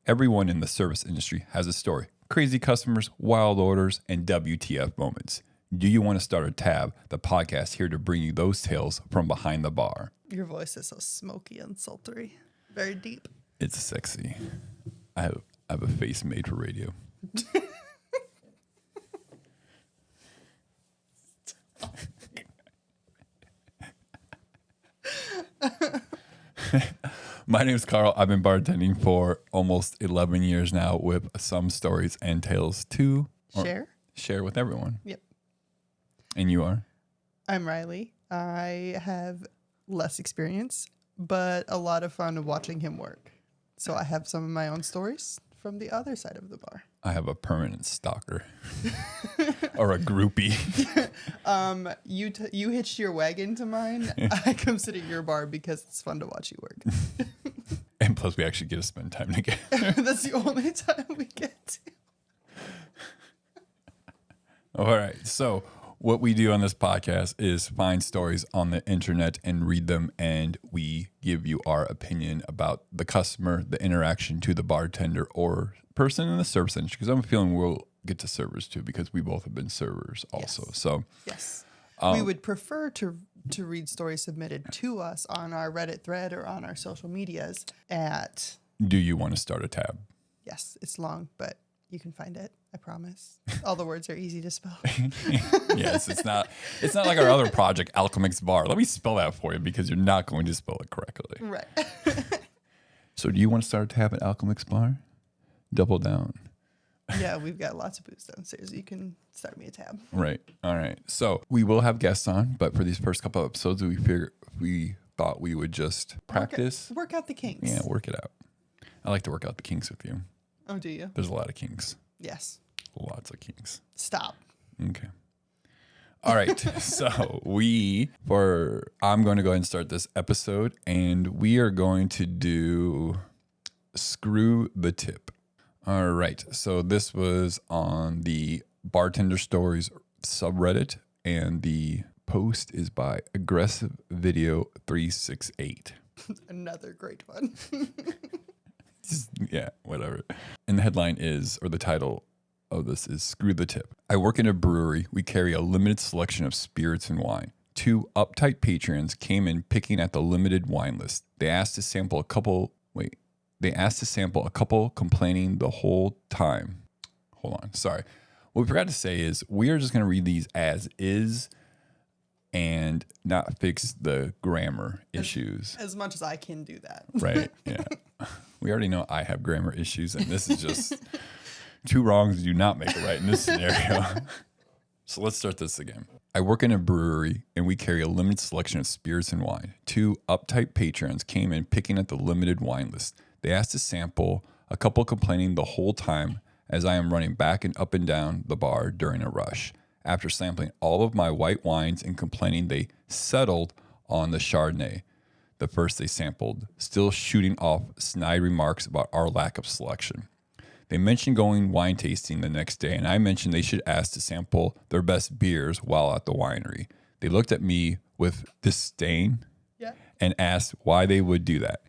Everyone in the service industry has a story. Crazy customers, wild orders, and WTF moments. Do you want to start a tab? The podcast here to bring you those tales from behind the bar. Your voice is so smoky and sultry. Very deep. It's sexy. I have a face made for radio. My name is Carl. I've been bartending for almost 11 years now with some stories and tales to share with everyone. Yep. And you are? I'm Riley. I have less experience, but a lot of fun watching him work. So I have some of my own stories from the other side of the bar. I have a permanent stalker or a groupie. You hitched your wagon to mine. I come sit at your bar because it's fun to watch you work. And plus we actually get to spend time together. That's the only time we get to. All right. So what we do on this podcast is find stories on the internet and read them, and we give you our opinion about the customer, the interaction to the bartender or person in the service industry. Because I'm feeling we'll get to servers too, because we both have been servers also. Yes. So yes, we would prefer to read stories submitted to us on our Reddit thread or on our social medias at. Do you want to start a tab? Yes, it's long, but you can find it. I promise. All the words are easy to spell. Yes, it's not like our other project, Alchemix Bar. Let me spell that for you because you're not going to spell it correctly. Right. So do you want to start a tab at Alchemix Bar? Double down. Yeah, we've got lots of booze downstairs. You can start me a tab. Right. All right. So we will have guests on, but for these first couple of episodes, we thought we would just practice. Work out the kinks. Yeah, work it out. I like to work out the kinks with you. Oh, do you? There's a lot of kinks. Yes. Lots of kinks. Stop. Okay. All right. So I'm going to go ahead and start this episode, and we are going to do Screw the Tip. All right. So this was on the Bartender Stories subreddit, and the post is by Aggressive Video 368. Another great one. Yeah, whatever. And the headline is, or the title of this is, Screw the Tip. I work in a brewery. We carry a limited selection of spirits and wine. 2 uptight patrons came in picking at the limited wine list. They asked to sample a couple, complaining the whole time. Hold on, sorry. What we forgot to say is we are just going to read these as is and not fix the grammar issues. As much as I can do that. Right, yeah. We already know I have grammar issues, and this is just 2 wrongs do not make a right in this scenario. So let's start this again. I work in a brewery, and we carry a limited selection of spirits and wine. 2 uptight patrons came in picking at the limited wine list. They asked to sample, a couple complaining the whole time as I am running back and up and down the bar during a rush. After sampling all of my white wines and complaining, they settled on the Chardonnay, the first they sampled, still shooting off snide remarks about our lack of selection. They mentioned going wine tasting the next day, and I mentioned they should ask to sample their best beers while at the winery. They looked at me with disdain and asked why they would do that.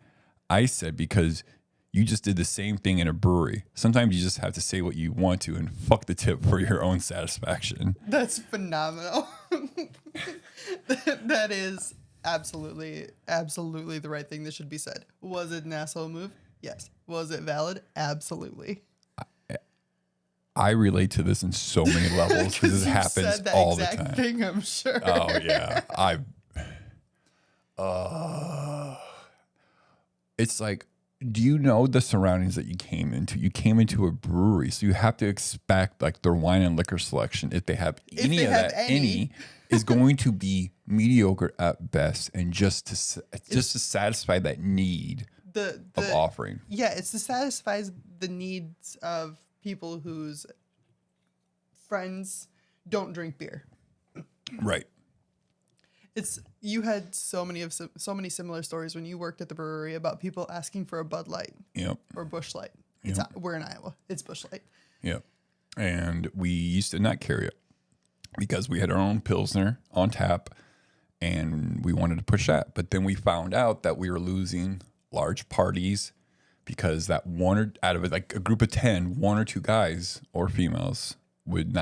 I said, because you just did the same thing in a brewery. Sometimes you just have to say what you want to and fuck the tip for your own satisfaction. That's phenomenal. That is absolutely the right thing that should be said. Was it an asshole move? Yes. Was it valid? Absolutely. I relate to this in so many levels because this happens all the time. Thing, I'm sure. Oh yeah, it's like, do you know the surroundings that you came into? You came into a brewery, so you have to expect like their wine and liquor selection, if they have any of that, is going to be mediocre at best, and just to satisfy that need of offering. Yeah, it's to satisfy the needs of people whose friends don't drink beer. Right. You had so many similar stories when you worked at the brewery about people asking for a Bud Light. Yep. Or Busch Light. We're in Iowa. It's Busch Light. Yep. And we used to not carry it because we had our own Pilsner on tap and we wanted to push that. But then we found out that we were losing large parties, because that one or out of it, like a group of 10, one or two guys or females would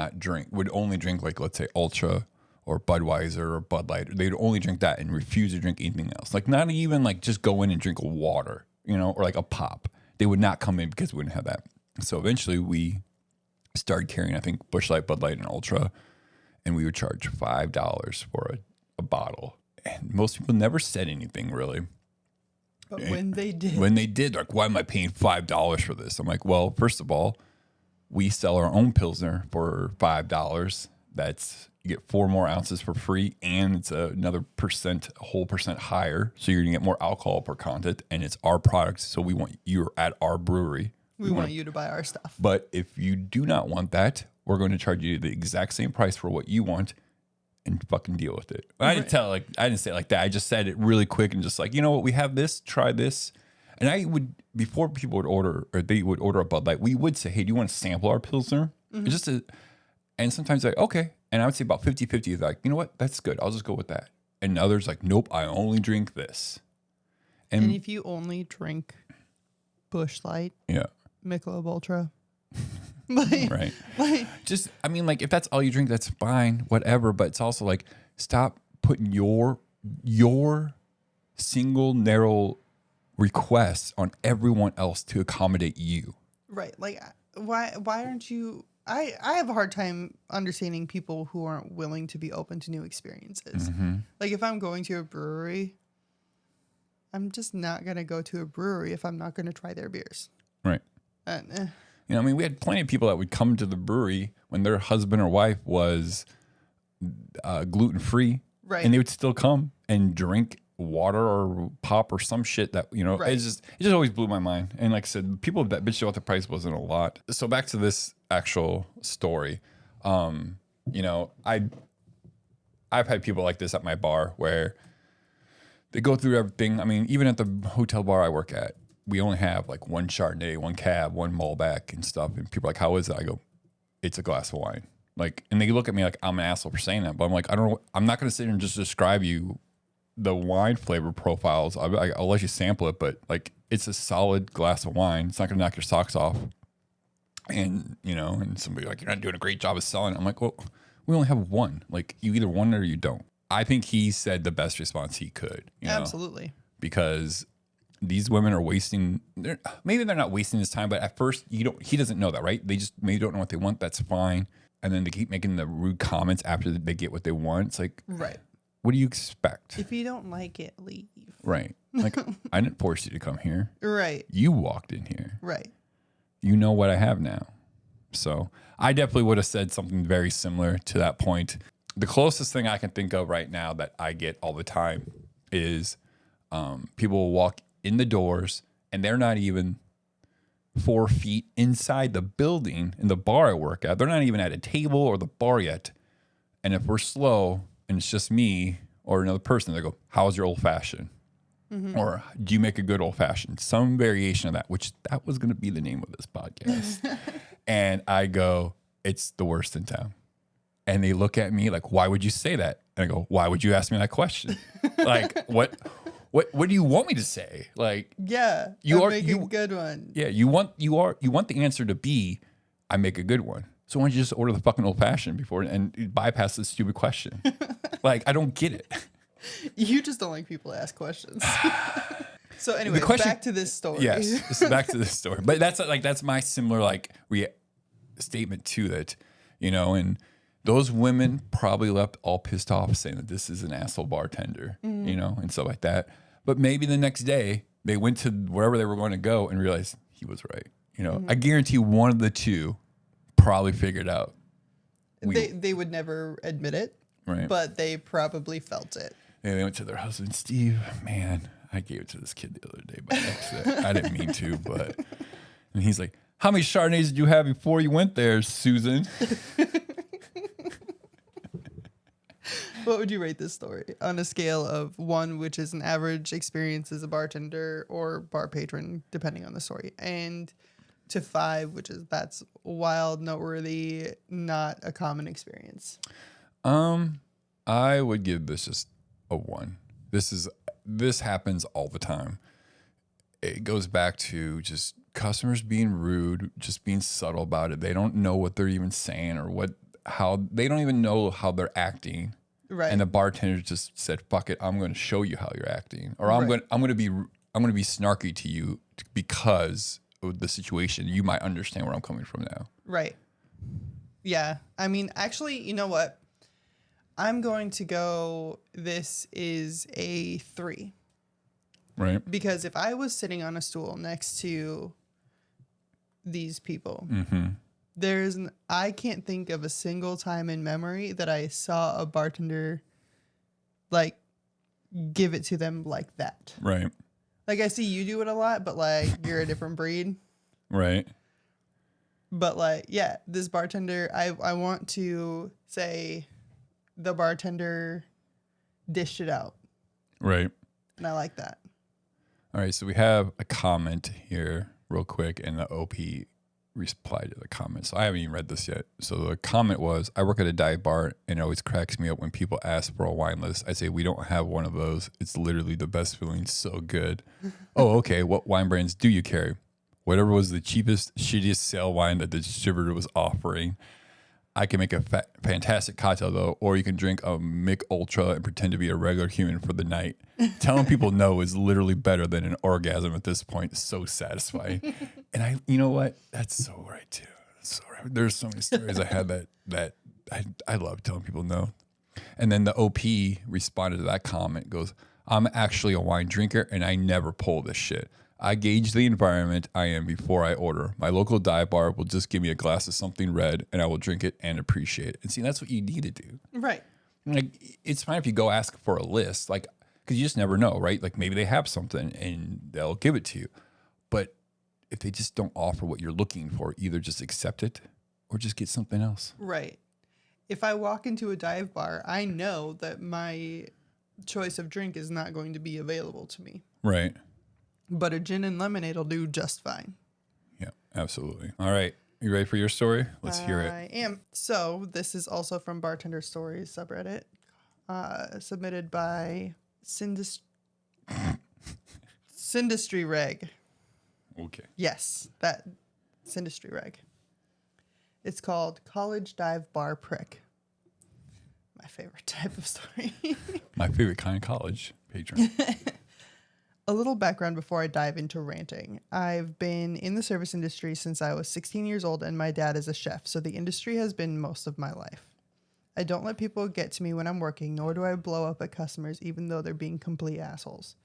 only drink like, let's say Ultra or Budweiser or Bud Light. They'd only drink that and refuse to drink anything else. Like not even like just go in and drink water, or like a pop. They would not come in because we wouldn't have that. So eventually we started carrying, I think, Busch Light, Bud Light, and Ultra, and we would charge $5 for a bottle. And most people never said anything really. But when they did, like, why am I paying $5 for this? I'm like, well, first of all, we sell our own Pilsner for $5. You get 4 more ounces for free, and it's another whole percent higher. So you're gonna get more alcohol per content, and it's our product. So you're at our brewery. We want you to buy our stuff. But if you do not want that, we're going to charge you the exact same price for what you want, and fucking deal with it. I didn't say it like that. I just said it really quick and just like, you know what, we have this, try this. And I would, before people would order, or they would order a Bud Light, we would say, hey, do you want to sample our Pilsner? And sometimes like, okay. And I would say about 50-50, like, you know what, that's good. I'll just go with that. And others like, nope, I only drink this. And if you only drink Busch Light, Michelob Ultra, right. Just, I mean, like, if that's all you drink, that's fine, whatever. But it's also like, stop putting your single narrow requests on everyone else to accommodate you. Right. Like, why aren't you? I have a hard time understanding people who aren't willing to be open to new experiences. Mm-hmm. Like, if I'm going to a brewery, I'm just not going to go to a brewery if I'm not going to try their beers. Right. I mean, we had plenty of people that would come to the brewery when their husband or wife was gluten-free. Right. And they would still come and drink water or pop or some shit that, right. it just always blew my mind. And like I said, people that bitched about the price wasn't a lot. So back to this actual story. I've had people like this at my bar where they go through everything. I mean, even at the hotel bar I work at, we only have like one Chardonnay, one Cab, one Malbec and stuff. And people are like, how is it? I go, it's a glass of wine. Like, and they look at me like I'm an asshole for saying that. But I'm like, I'm not going to sit here and just describe you the wine flavor profiles. I'll let you sample it, but like, it's a solid glass of wine. It's not going to knock your socks off. And, and somebody like, you're not doing a great job of selling it. I'm like, well, we only have one. Like, you either want it or you don't. I think he said the best response he could. Absolutely. Because these women are maybe they're not wasting his time, but at first he doesn't know that, right? They just maybe don't know what they want. That's fine. And then they keep making the rude comments after they get what they want. It's like, right. What do you expect? If you don't like it, leave. Right. Like, I didn't force you to come here. Right. You walked in here. Right. You know what I have now. So I definitely would have said something very similar to that point. The closest thing I can think of right now that I get all the time is people will walk in the doors and they're not even 4 feet inside the building in the bar I work at. They're not even at a table or the bar yet. And if we're slow and it's just me or another person, they go, how's your old fashioned? Mm-hmm. Or do you make a good old fashioned? Some variation of that, which that was going to be the name of this podcast. And I go, it's the worst in town. And they look at me like, why would you say that? And I go, why would you ask me that question? Like, what do you want me to say? Like, yeah, make a good one. Yeah, you want the answer to be, I make a good one. So why don't you just order the fucking old fashioned before and bypass this stupid question? Like, I don't get it. You just don't like people to ask questions. So anyway, back to this story. Yes, back to this story. But that's my similar statement to that, and those women probably left all pissed off saying that this is an asshole bartender, and stuff like that. But maybe the next day they went to wherever they were going to go and realized he was right. I guarantee one of the two probably figured out. They would never admit it, right? But they probably felt it. And they went to their husband, Steve, man, I gave it to this kid the other day by accident. I didn't mean to, but... And he's like, how many Chardonnays did you have before you went there, Susan? What would you rate this story on a scale of 1, which is an average experience as a bartender or bar patron, depending on the story, and to 5, which is that's wild, noteworthy, not a common experience? I would give this just a 1. This happens all the time. it goes back to just customers being rude, just being subtle about it. They don't know what they're even saying or how they don't even know how they're acting. Right. And the bartender just said, "Fuck it, I'm going to show you how you're acting, or I'm going to be snarky to you because of the situation. You might understand where I'm coming from now." Right. Yeah. I mean, actually, you know what? I'm going to go, this is a 3. Right. Because if I was sitting on a stool next to these people, I can't think of a single time in memory that I saw a bartender like give it to them like that. Right. Like, I see you do it a lot, but like you're a different breed. Right. But like, yeah, this bartender, I want to say the bartender dished it out. Right. And I like that. All right. So we have a comment here real quick, and the OP replied to the comment. So I haven't even read this yet. So the comment was, "I work at a dive bar and it always cracks me up when people ask for a wine list. I say, we don't have one of those. It's literally the best feeling. So good." "Oh, okay. What wine brands do you carry?" "Whatever was the cheapest, shittiest sale wine that the distributor was offering. I can make a fantastic cocktail though, or you can drink a Mick Ultra and pretend to be a regular human for the night. Telling people no is literally better than an orgasm at this point. It's so satisfying." And you know what? That's so right too. That's so right. There's so many stories I had that I love telling people no. And then the OP responded to that comment, goes, "I'm actually a wine drinker and I never pull this shit. I gauge the environment I am before I order. My local dive bar will just give me a glass of something red and I will drink it and appreciate it." And see, that's what you need to do. Right. Like, it's fine if you go ask for a list, like, because you just never know, right? Like, maybe they have something and they'll give it to you. But if they just don't offer what you're looking for, either just accept it or just get something else. Right. If I walk into a dive bar, I know that my choice of drink is not going to be available to me. Right. But a gin and lemonade will do just fine. Yeah, absolutely. All right. You ready for your story? Let's hear it. I am. So this is also from Bartender Stories subreddit, submitted by Sindustry Reg. Okay. Yes, that Sindustry Reg. It's called College Dive Bar Prick. My favorite type of story. My favorite kind of college patron. A little background before I dive into ranting. I've been in the service industry since I was 16 years old, and my dad is a chef, so the industry has been most of my life. I don't let people get to me when I'm working, nor do I blow up at customers, even though they're being complete assholes.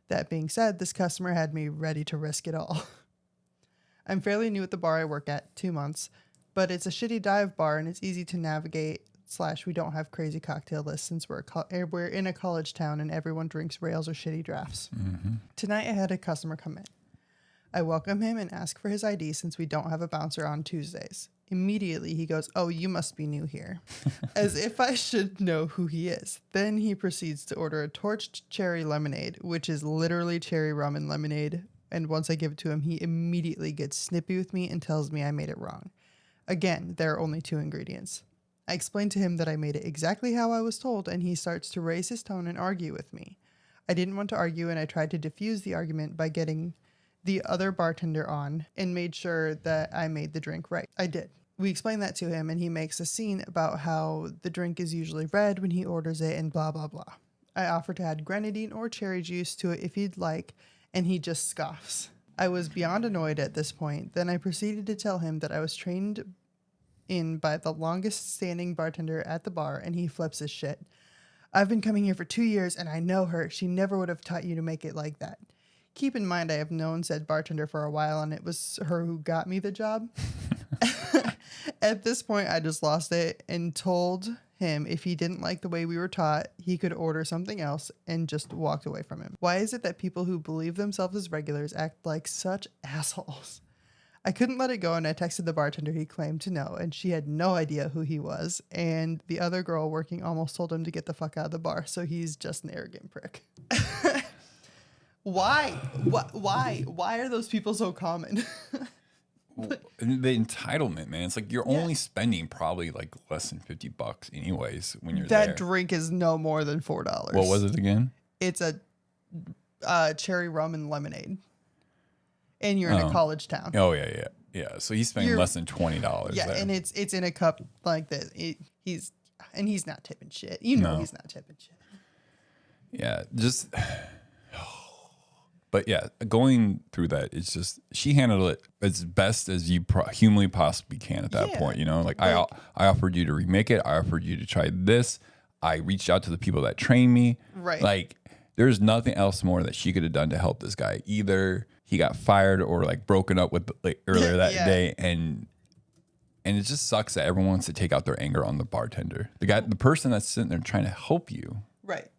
That being said, this customer had me ready to risk it all. I'm fairly new at the bar I work at, 2 months, but it's a shitty dive bar and it's easy to navigate. / we don't have crazy cocktail lists since we're in a college town and everyone drinks rails or shitty drafts. Mm-hmm. Tonight I had a customer come in. I welcome him and ask for his ID since we don't have a bouncer on Tuesdays. Immediately he goes, "Oh, you must be new here," as if I should know who he is. Then he proceeds to order a torched cherry lemonade, which is literally cherry rum and lemonade. And once I give it to him, he immediately gets snippy with me and tells me I made it wrong. Again, there are only 2 ingredients. I explained to him that I made it exactly how I was told, and he starts to raise his tone and argue with me. I didn't want to argue, and I tried to diffuse the argument by getting the other bartender on and made sure that I made the drink right. I did. We explained that to him, and he makes a scene about how the drink is usually red when he orders it and blah, blah, blah. I offer to add grenadine or cherry juice to it if he'd like, and he just scoffs. I was beyond annoyed at this point. Then I proceeded to tell him that I was trained in by the longest standing bartender at the bar, and he flips his shit. "I've been coming here for 2 years and I know her. She never would have taught you to make it like that." Keep in mind I have known said bartender for a while and it was her who got me the job. At this point I just lost it and told him if he didn't like the way we were taught, he could order something else, and just walked away from him. Why is it that people who believe themselves as regulars act like such assholes? I couldn't let it go, and I texted the bartender he claimed to know, and she had no idea who he was, and the other girl working almost told him to get the fuck out of the bar, so he's just an arrogant prick. Why? Why are those people so common? The entitlement, man. It's like you're only spending probably like less than $50 anyways when you're that there. drink is no more than $4. What was it again? It's a cherry rum and lemonade. and you're in a college town. Oh yeah. So he's spending less than $20. Yeah, there. and it's in a cup like this. He's not tipping shit. You know, he's not tipping shit. Yeah, just. But yeah, going through that, it's just she handled it as best as you humanly possibly can at that point. You know, like I offered you to remake it. I offered you to try this. I reached out to the people that trained me. Right. Like there's nothing else more that she could have done to help this guy. Either he got fired or like broken up with like earlier that day, and it just sucks that everyone wants to take out their anger on the bartender, the person that's sitting there trying to help you. Right.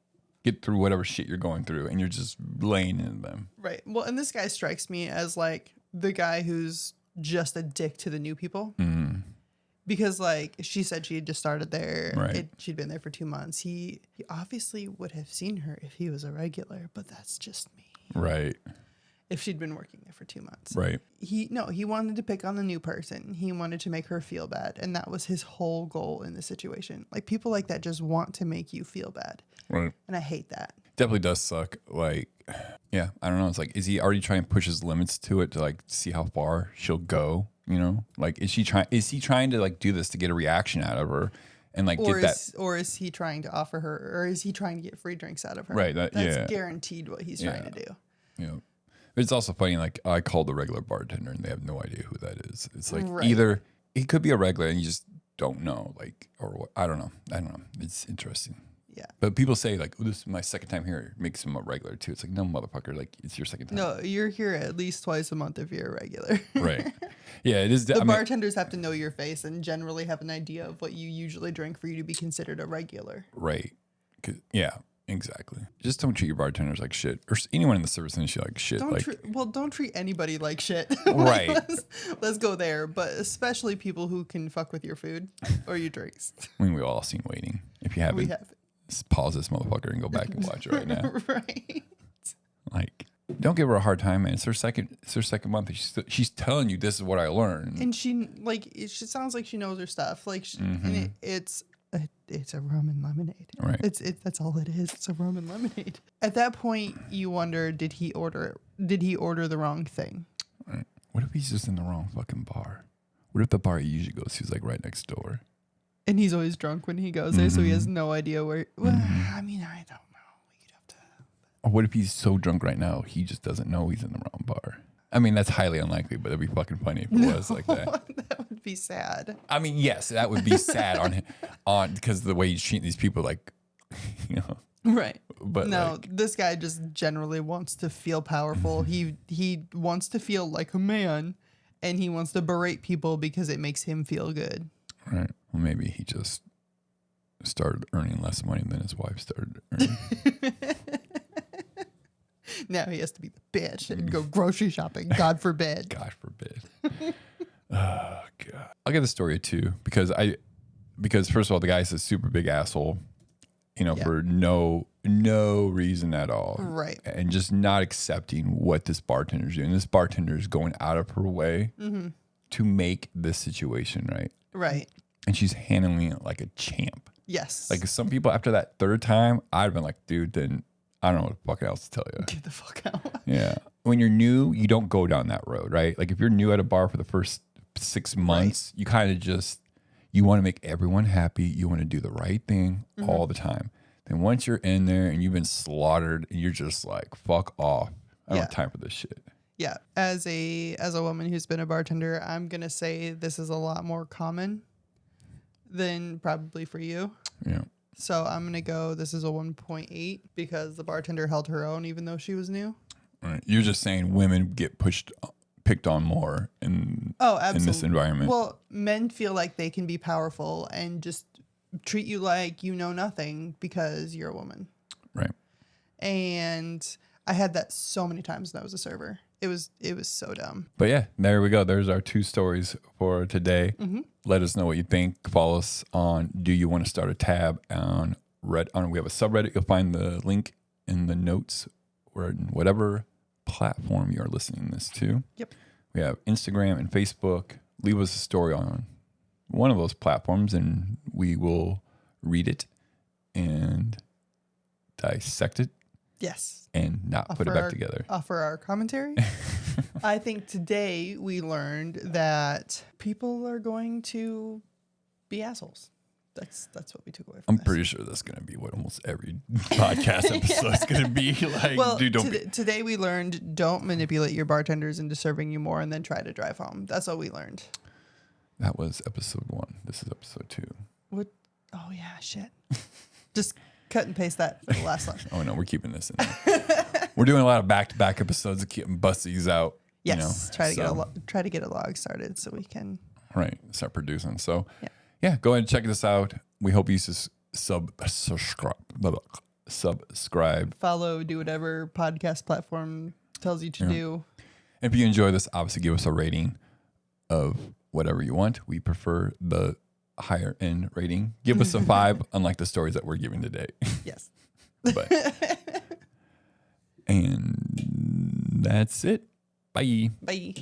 Get through whatever shit you're going through, and you're just laying in them. Right. Well, and this guy strikes me as like the guy who's just a dick to the new people. Mm-hmm. Because like she said she had just started there. Right. She'd been there for 2 months. He obviously would have seen her if he was a regular, but that's just me. Right. If she'd been working there for 2 months. Right. He wanted to pick on the new person. He wanted to make her feel bad. And that was his whole goal in this situation. Like people like that just want to make you feel bad. Right. And I hate that. Definitely does suck. Like, yeah, I don't know. It's like, is he already trying to push his limits to it to like see how far she'll go? You know, like, is he trying to like do this to get a reaction out of her and like or is he trying to offer her, or is he trying to get free drinks out of her? Right. That's guaranteed what he's trying to do. Yeah. But it's also funny. Like I called the regular bartender and they have no idea who that is. It's like either he could be a regular and you just don't know, like, or what? I don't know. It's interesting. Yeah. But people say like, oh, this is my second time here. It makes him a regular too. It's like, no, motherfucker. Like it's your second time. No, you're here at least twice a month if you're a regular. Right. Yeah, it is. The bartenders have to know your face and generally have an idea of what you usually drink for you to be considered a regular. Right. Yeah, exactly. Just don't treat your bartenders like shit, or anyone in the service industry like shit. Don't treat anybody like shit. Right. let's go there, but especially people who can fuck with your food or your drinks. I mean, we've all seen Waiting. If you haven't, We have. Pause this motherfucker and go back and watch it right now. Right. Like, don't give her a hard time, man. It's her second month. She's telling you this is what I learned. And she sounds like she knows her stuff. Like, and it's a rum and lemonade. Right. That's all it is. It's a rum and lemonade. At that point, you wonder, did he order the wrong thing? Right. What if he's just in the wrong fucking bar? What if the bar he usually goes to is like right next door? And he's always drunk when he goes there, so he has no idea where. Well, I mean, I don't know. You'd have to. Or what if he's so drunk right now he just doesn't know he's in the wrong bar? I mean, that's highly unlikely, but it'd be fucking funny if it was like that. That would be sad. I mean, yes, that would be sad on because of the way he's treating these people, like, you know. Right. But no, this guy just generally wants to feel powerful. He wants to feel like a man, and he wants to berate people because it makes him feel good. Right. Well, maybe he just started earning less money than his wife started earning. Now he has to be the bitch and go grocery shopping. God forbid. God forbid. Oh God. I'll give the story too because first of all, the guy's a super big asshole, you know, for no reason at all. Right. And just not accepting what this bartender's doing. This bartender is going out of her way to make this situation right. Right. And she's handling it like a champ. Yes. Like some people after that third time, I'd have been like, dude, then I don't know what the fuck else to tell you. Get the fuck out. Yeah. When you're new, you don't go down that road, right? Like if you're new at a bar for the first 6 months, you kind of just, you want to make everyone happy. You want to do the right thing all the time. Then once you're in there and you've been slaughtered and you're just like, fuck off. I don't have time for this shit. Yeah. As a woman who's been a bartender, I'm going to say this is a lot more common than probably for you. Yeah. So I'm going to go, this is a 1.8 because the bartender held her own even though she was new. Right. You're just saying women get picked on more in this environment. Well, men feel like they can be powerful and just treat you like you know nothing because you're a woman. Right. And I had that so many times when I was a server. It was so dumb. But yeah, there we go. There's our 2 stories for today. Let us know what you think. Follow us on Do You Want to Start a Tab on Reddit. We have a subreddit. You'll find the link in the notes or in whatever platform you're listening this to. Yep. We have Instagram and Facebook. Leave us a story on one of those platforms and we will read it and dissect it. Yes. And not put it back together. Offer our commentary. I think today we learned that people are going to be assholes. That's what we took away from I'm this. pretty sure that's going to be what almost every podcast episode is going to be. Like, Well, dude, don't be. today we learned don't manipulate your bartenders into serving you more and then try to drive home. That's all we learned. That was episode 1. This is episode 2. What? Oh yeah, shit. Just cut and paste that for the last one. Oh no, we're keeping this in there. We're doing a lot of back-to-back episodes to keep bust these out. Yes, you know, try to get a log started so we can. right, start producing. So, yeah, go ahead and check this out. We hope you subscribe. Follow, do whatever podcast platform tells you to do. If you enjoy this, obviously give us a rating of whatever you want. We prefer the higher end rating. Give us a 5, unlike the stories that we're giving today. Yes. But and that's it. Bye. Bye.